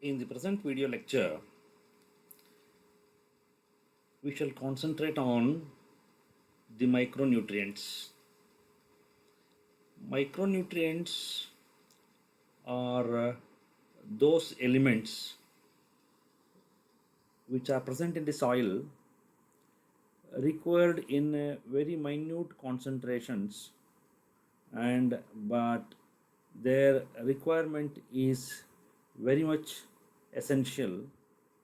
In the present video lecture, we shall concentrate on the micronutrients. Micronutrients are those elements which are present in the soil required in very minute concentrations, and but their requirement is very much essential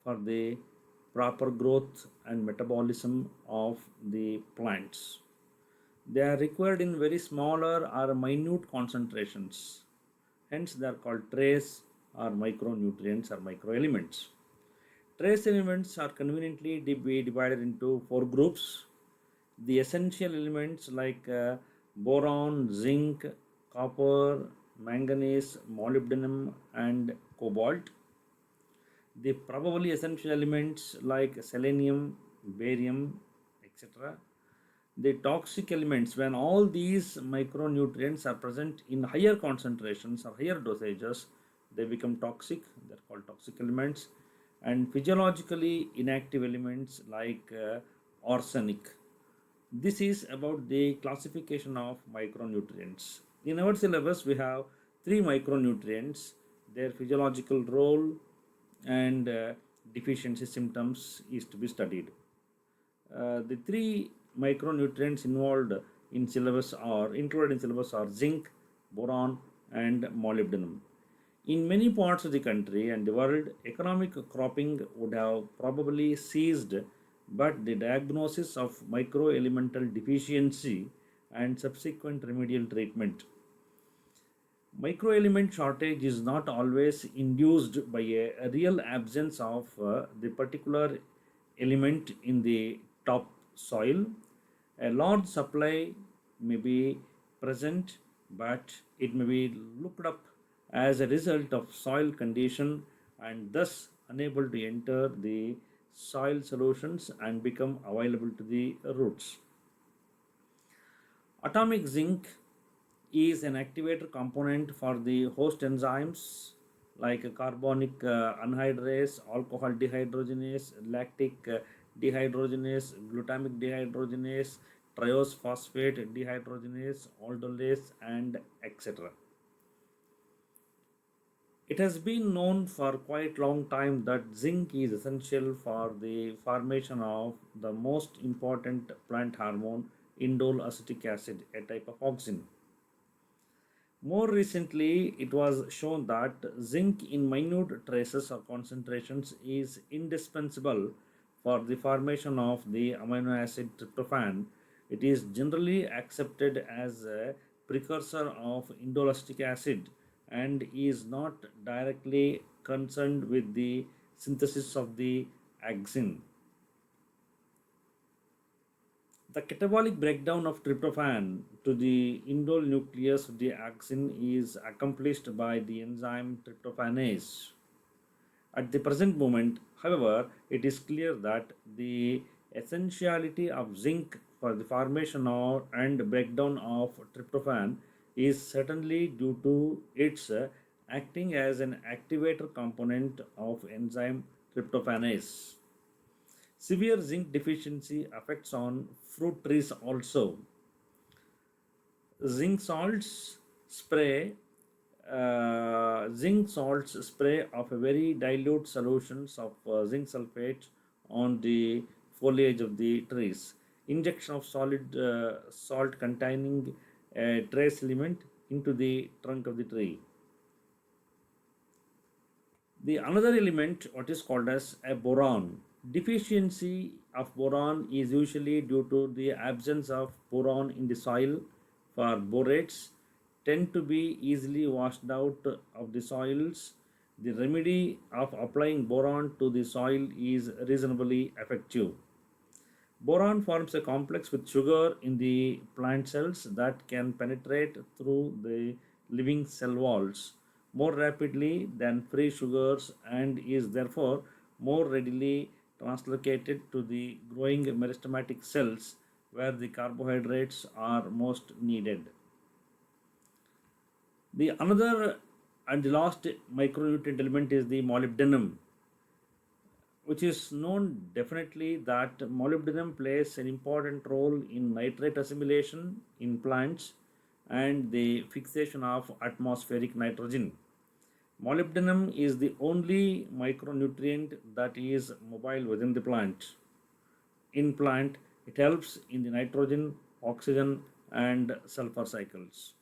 for the proper growth and metabolism of the plants. They are required in very smaller or minute concentrations. Hence, they are called trace or micronutrients or microelements. Trace elements are conveniently divided into four groups. The essential elements like boron, zinc, copper, manganese, molybdenum, and cobalt. The probably essential elements like selenium, barium, etc. The toxic elements, when all these micronutrients are present in higher concentrations or higher dosages, they become toxic. They're called toxic elements. And physiologically inactive elements like arsenic. This is about the classification of micronutrients. In our syllabus, we have three micronutrients, their physiological role and deficiency symptoms is to be studied. The three micronutrients involved in syllabus are included in syllabus are zinc, boron, and molybdenum. In many parts of the country and the world, economic cropping would have probably ceased, but the diagnosis of microelemental deficiency and subsequent remedial treatment. Microelement shortage is not always induced by a real absence of the particular element in the top soil. A large supply may be present, but it may be looked up as a result of soil condition and thus unable to enter the soil solutions and become available to the roots. Atomic zinc is an activator component for the host enzymes like carbonic anhydrase, alcohol dehydrogenase, lactic dehydrogenase, glutamic dehydrogenase, triose phosphate dehydrogenase, aldolase, and etc. It has been known for quite long time that zinc is essential for the formation of the most important plant hormone, indole acetic acid, a type of auxin. More recently, it was shown that zinc in minute traces or concentrations is indispensable for the formation of the amino acid tryptophan. It is generally accepted as a precursor of indolacetic acid and is not directly concerned with the synthesis of the auxin. The catabolic breakdown of tryptophan to the indole nucleus of the auxin is accomplished by the enzyme tryptophanase. At the present moment, however, it is clear that the essentiality of zinc for the formation of and breakdown of tryptophan is certainly due to its acting as an activator component of enzyme tryptophanase. Severe zinc deficiency affects on fruit trees also. Zinc salts spray, zinc salts spray of a very dilute solutions of zinc sulfate on the foliage of the trees. Injection of solid salt containing a trace element into the trunk of the tree. The another element, what is called as a boron. Deficiency of boron is usually due to the absence of boron in the soil. For borates tend to be easily washed out of the soils. The remedy of applying boron to the soil is reasonably effective. Boron forms a complex with sugar in the plant cells that can penetrate through the living cell walls more rapidly than free sugars and is therefore more readily translocated to the growing meristematic cells where the carbohydrates are most needed. The another And the last micronutrient element is the molybdenum, which is known definitely that molybdenum plays an important role in nitrate assimilation in plants and the fixation of atmospheric nitrogen. Molybdenum is the only micronutrient that is mobile within the plant. In plant, it helps in the nitrogen, oxygen, and sulfur cycles.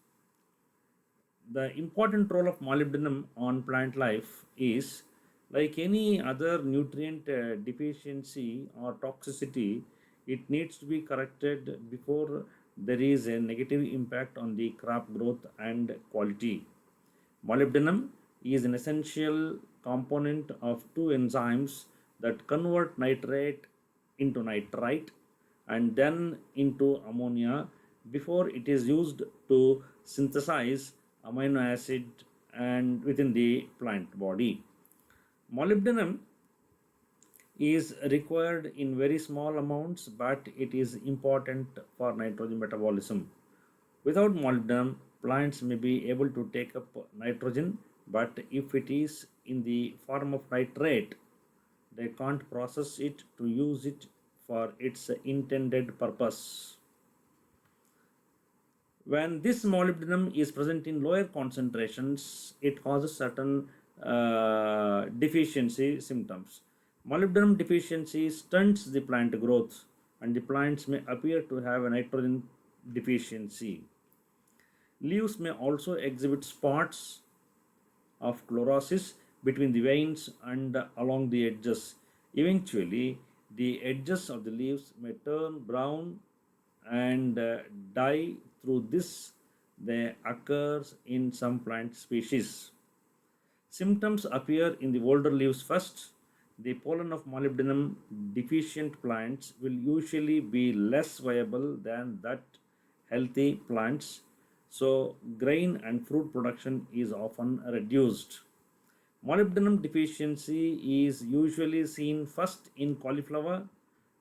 The important role of molybdenum on plant life is like any other nutrient deficiency or toxicity, it needs to be corrected before there is a negative impact on the crop growth and quality. Molybdenum is an essential component of two enzymes that convert nitrate into nitrite and then into ammonia before it is used to synthesize amino acid and within the plant body. Molybdenum is required in very small amounts, but it is important for nitrogen metabolism. Without molybdenum, plants may be able to take up nitrogen, but if it is in the form of nitrate, they can't process it to use it for its intended purpose. When this molybdenum is present in lower concentrations, it causes certain deficiency symptoms. Molybdenum deficiency stunts the plant growth, and the plants may appear to have a nitrogen deficiency. Leaves may also exhibit spots of chlorosis between the veins and along the edges. Eventually, the edges of the leaves may turn brown and die through this. They occurs in some plant species. Symptoms appear in the older leaves first. The pollen of molybdenum deficient plants will usually be less viable than that healthy plants, so grain and fruit production is often reduced. Molybdenum deficiency is usually seen first in cauliflower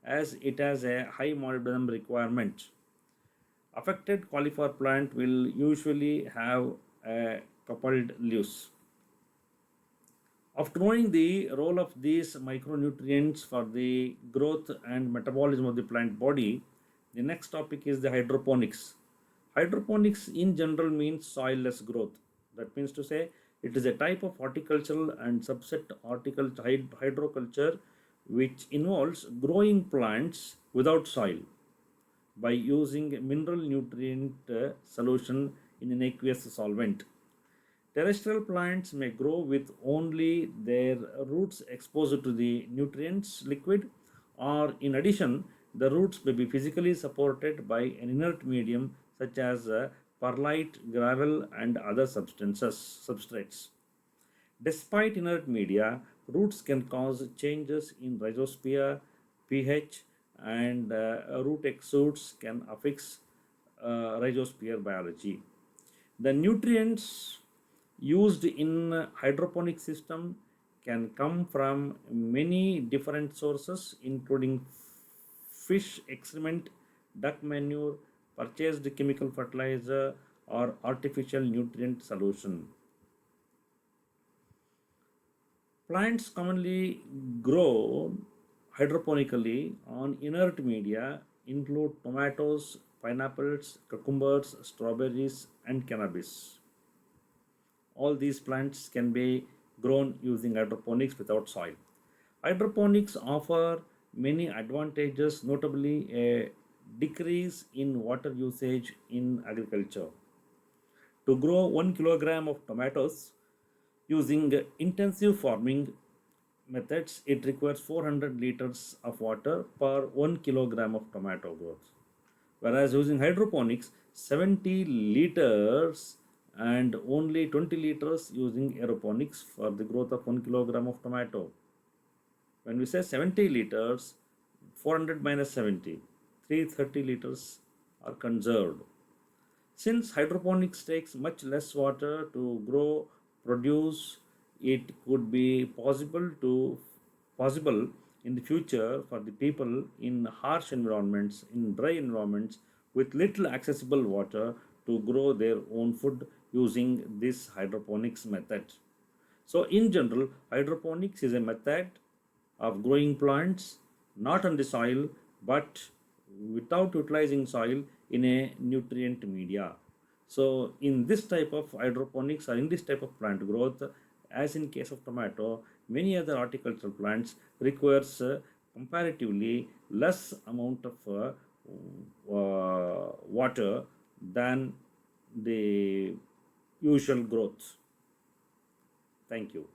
as it has a high molybdenum requirement. Affected cauliflower plant will usually have a coupled leaves. After knowing the role of these micronutrients for the growth and metabolism of the plant body, the next topic is the hydroponics. Hydroponics in general means soilless growth. That means to say it is a type of horticultural and subset hydroculture which involves growing plants without soil by using mineral nutrient solution in an aqueous solvent. Terrestrial plants may grow with only their roots exposed to the nutrients liquid, or in addition, the roots may be physically supported by an inert medium such as perlite, gravel, and other substrates. Despite inert media, roots can cause changes in rhizosphere, pH, and root exudes can affect rhizosphere biology. The nutrients used in hydroponic system can come from many different sources including fish excrement, duck manure, purchased chemical fertilizer, or artificial nutrient solution. Plants commonly grow hydroponically on inert media include tomatoes, pineapples, cucumbers, strawberries, and cannabis. All these plants can be grown using hydroponics without soil. Hydroponics offer many advantages, notably a decrease in water usage in agriculture. To grow 1 kilogram of tomatoes using intensive farming methods, it requires 400 liters of water per 1 kilogram of tomato growth. Whereas using hydroponics, 70 liters and only 20 liters using aeroponics for the growth of 1 kilogram of tomato. When we say 70 liters, 400 minus 70, 330 liters are conserved. Since hydroponics takes much less water to grow produce, it could be possible in the future for the people in harsh environments, in dry environments with little accessible water to grow their own food using this hydroponics method. So, in general, hydroponics is a method of growing plants not on the soil but without utilizing soil in a nutrient media. So, in this type of hydroponics or in this type of plant growth, as in case of tomato, many other horticultural plants requires comparatively less amount of water than the usual growth. Thank you.